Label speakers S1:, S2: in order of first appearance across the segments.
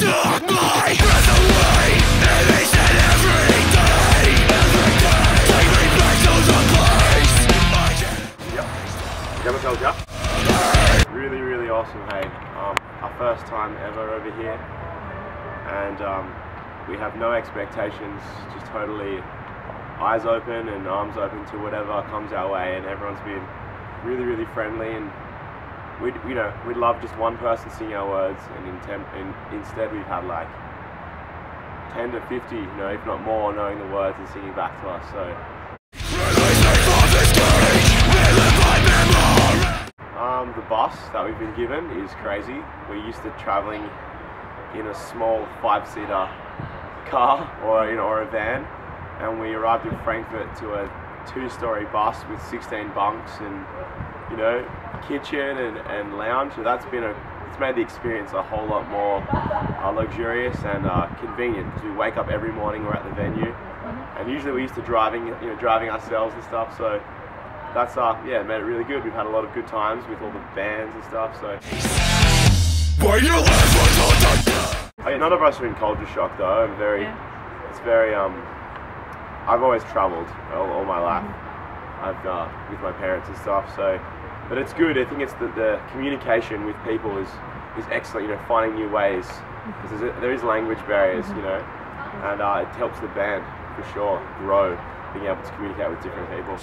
S1: took my breath away, and they said every day, take me back to the place.
S2: Yep. Really awesome, hey. Our first time ever over here, and we have no expectations, just totally eyes open and arms open to whatever comes our way, and everyone's been really friendly, and we'd love just one person singing our words, and instead we've had like 10 to 50, if not more, knowing the words and singing back to us. So the bus that we've been given is crazy. We're used to traveling in a small 5-seater car or a van, and we arrived in Frankfurt to a 2-story bus with 16 bunks and kitchen and lounge. So it's made the experience a whole lot more luxurious and convenient, because we wake up every morning, we're at the venue, and usually we're used to driving ourselves and stuff. So that's made it really good. We've had a lot of good times with all the bands and stuff. So none of us are in culture shock though. I've always travelled all my life. With my parents and stuff. So, but it's good. I think it's the communication with people is excellent. Finding new ways, because there is language barriers. And it helps the band for sure grow, being able to communicate with different people.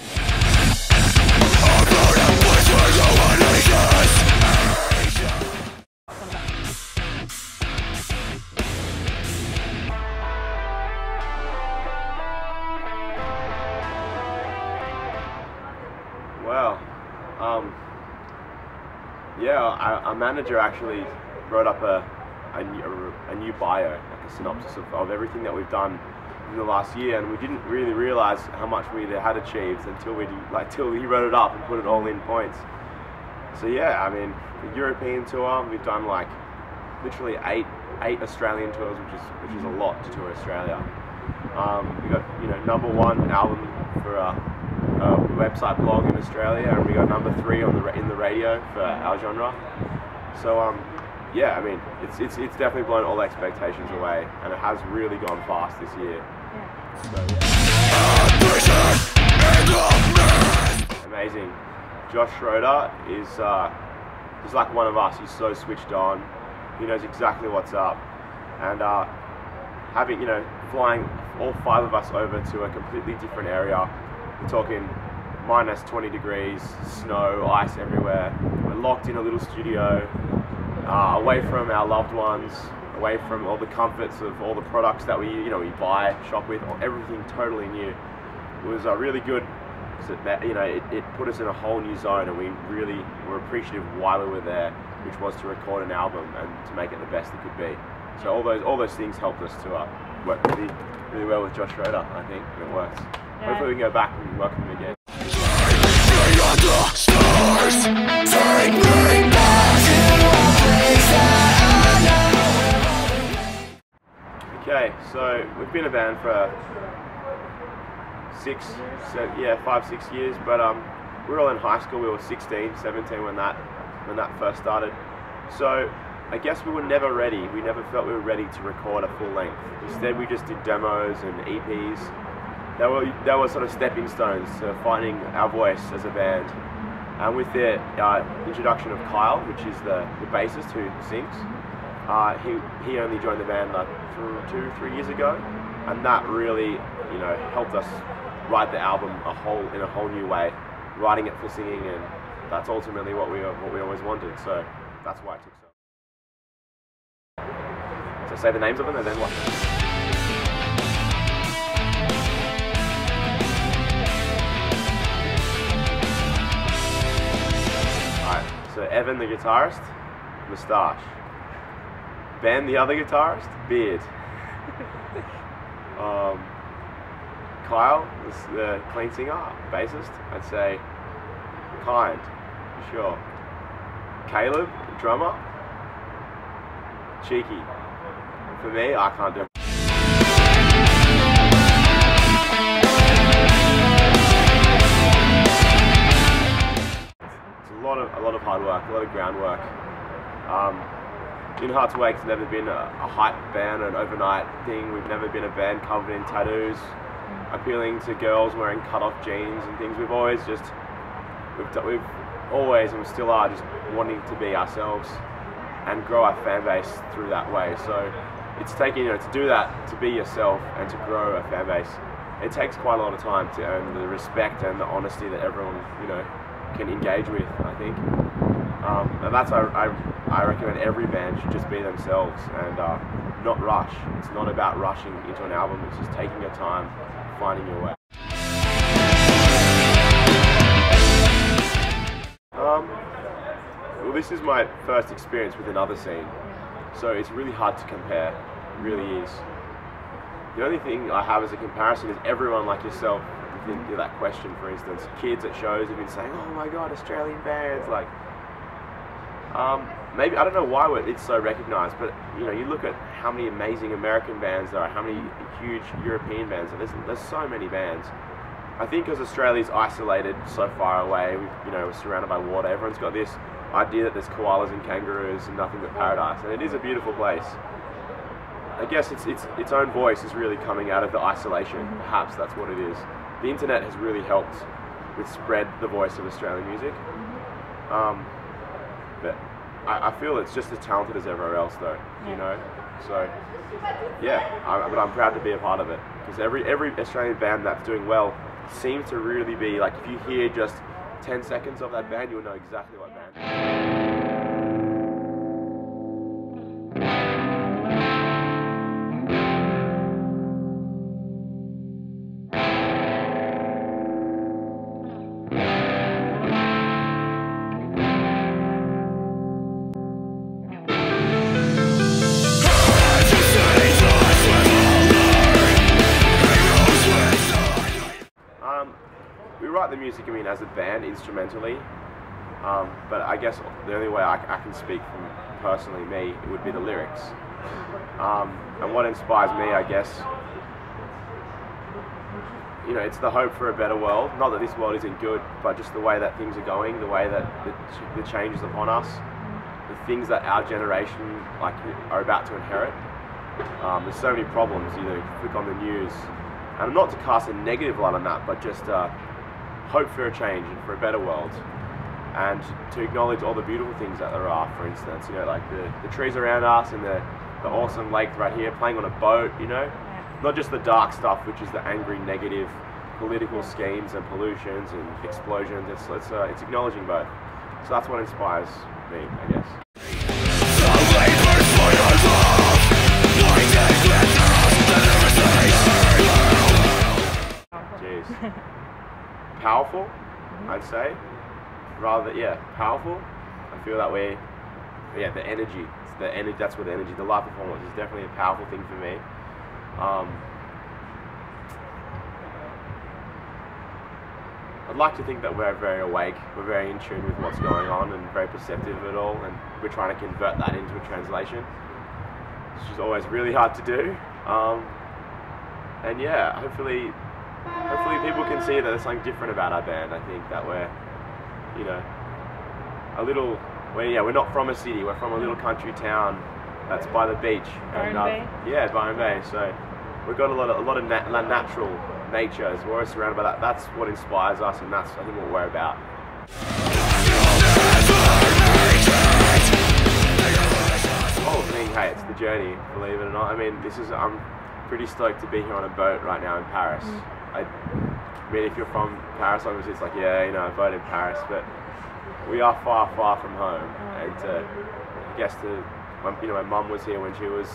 S2: Well, our manager actually wrote up a new bio, like a synopsis of everything that we've done in the last year, and we didn't really realize how much we had achieved until he wrote it up and put it all in points. So yeah, I mean, the European tour, we've done like literally eight Australian tours, which is a lot to tour Australia. We got #1 album for a website blog in Australia, and we got #3 in the radio for our genre. So yeah, I mean, it's definitely blown all expectations away, and it has really gone fast this year. So, yeah. Amazing. Josh Schroeder is he's like one of us. He's so switched on. He knows exactly what's up, and flying all 5 of us over to a completely different area. We're talking minus 20 degrees, snow, ice everywhere. We're locked in a little studio, away from our loved ones, away from all the comforts of all the products that we buy, shop with, everything totally new. It was really good. It put us in a whole new zone, and we really were appreciative of why we were there, which was to record an album and to make it the best it could be. So all those things helped us to work really well with Josh Schroeder, I think, and it works. Yeah. Hopefully we can go back and welcome him again. Okay, so we've been a band for 5-6 years, but we were all in high school. We were 16, 17 when that first started. So I guess we were never ready. We never felt we were ready to record a full length. Instead, we just did demos and EPs. They were sort of stepping stones to finding our voice as a band. And with the introduction of Kyle, which is the bassist who sings, he only joined the band like 2-3 years ago, and that really helped us write the album in a whole new way, writing it for singing, and that's ultimately what we always wanted. So that's why it took so. So say the names of them and then what? So Evan, the guitarist, moustache. Ben, the other guitarist, beard. Kyle, the clean singer, bassist, I'd say kind, for sure. Caleb, drummer, cheeky. For me, I can't do it. A lot of hard work, a lot of groundwork. In Heart's Wake's never been a hype band or an overnight thing. We've never been a band covered in tattoos, appealing to girls wearing cut-off jeans and things. We've always and we still are just wanting to be ourselves and grow our fan base through that way. So it's taking, to do that, to be yourself and to grow a fan base, it takes quite a lot of time to earn the respect and the honesty that everyone, can engage with, I think. And that's, I recommend every band should just be themselves and not rush. It's not about rushing into an album, it's just taking your time, finding your way. Well, this is my first experience with another scene, so it's really hard to compare. It really is. The only thing I have as a comparison is everyone like yourself. You think that question, for instance, kids at shows have been saying, "Oh my God, Australian bands!" Like, maybe I don't know why it's so recognised, but you look at how many amazing American bands there are, how many huge European bands. There's so many bands. I think because Australia's isolated so far away, we're surrounded by water. Everyone's got this idea that there's koalas and kangaroos and nothing but paradise, and it is a beautiful place. I guess its own voice is really coming out of the isolation. Perhaps that's what it is. The internet has really helped with spread the voice of Australian music. But I feel it's just as talented as everywhere else, though. So yeah. But I'm proud to be a part of it, because every Australian band that's doing well seems to really be like, if you hear just 10 seconds of that band, you'll know exactly what band. We write the music, as a band, instrumentally, but I guess the only way I can speak from personally me, it would be the lyrics. And what inspires me, I guess, it's the hope for a better world. Not that this world isn't good, but just the way that things are going, the way that the change is upon us, the things that our generation are about to inherit. There's so many problems. Click on the news, and not to cast a negative light on that, but just hope for a change and for a better world, and to acknowledge all the beautiful things that there are. For instance, like the trees around us and the awesome lake right here, playing on a boat. Not just the dark stuff, which is the angry, negative political schemes and pollutions and explosions. It's acknowledging both. So that's what inspires me, I guess. Jeez. Powerful, I'd say. Powerful. I feel that way. The energy. That's what the energy. The live performance is definitely a powerful thing for me. I'd like to think that we're very awake, we're very in tune with what's going on and very perceptive of it all, and we're trying to convert that into a translation, which is always really hard to do. And yeah, hopefully people can see that there's something different about our band. I think that we're, we're not from a city, we're from a little country town that's by the beach.
S3: Byron Bay?
S2: Yeah, Byron Bay. So we've got a lot of natural nature as we're surrounded by that. That's what inspires us, and that's, I think, what we're about. Hey, it's the journey, believe it or not. I'm pretty stoked to be here on a boat right now in Paris. If you're from Paris, obviously it's like, a boat in Paris, but we are far, far from home. And I guess my mum was here when she was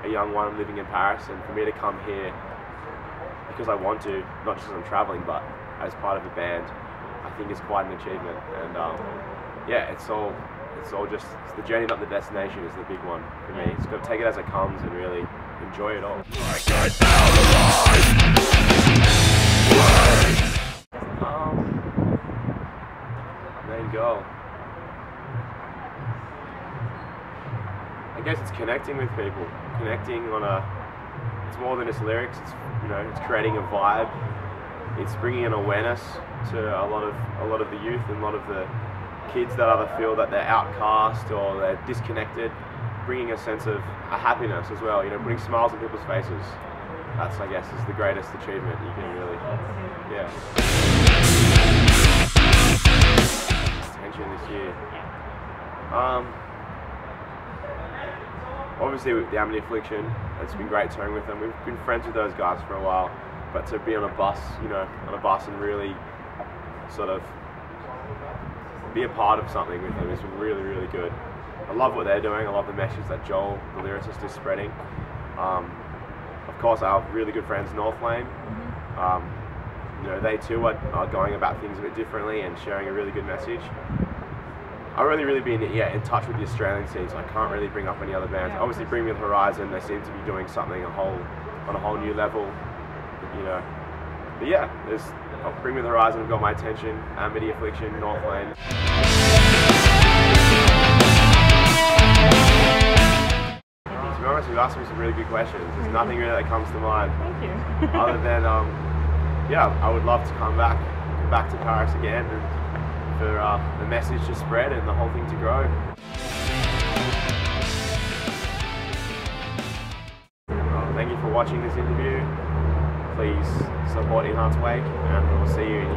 S2: a young one living in Paris, and for me to come here because I want to, not just as I'm traveling, but as part of a band, I think is quite an achievement. And it's the journey, not the destination, is the big one for me. It's got to take it as it comes and really enjoy it all. Main goal, I guess it's connecting with people, it's more than just lyrics. It's creating a vibe. It's bringing an awareness to a lot of the youth and a lot of the kids that either feel that they're outcast or they're disconnected. bringing a sense of a happiness as well. You know, putting smiles on people's faces. That's, I guess, is the greatest achievement you can really, yeah. Tension this year. Obviously with the Amity Affliction, it's been great touring with them. We've been friends with those guys for a while, but to be on a bus, you know, and really sort of be a part of something with them has been really, really good. I love what they're doing. I love the message that Joel, the lyricist, is spreading. Of course, our really good friends North Lane, you know, they too are going about things a bit differently and sharing a really good message. I've really been in touch with the Australian scene, so I can't really bring up any other bands. Obviously, Bring Me the Horizon, they seem to be doing something on a whole new level, you know. But yeah, there's Bring Me the Horizon have got my attention. Amity Affliction, North Lane. To be honest, you've asked me some really good questions. There's nothing really that comes to mind.
S3: Thank you.
S2: Other than, yeah, I would love to come back to Paris again and for the message to spread and the whole thing to grow. Thank you for watching this interview. Please support Enhance Wake, and we'll see you in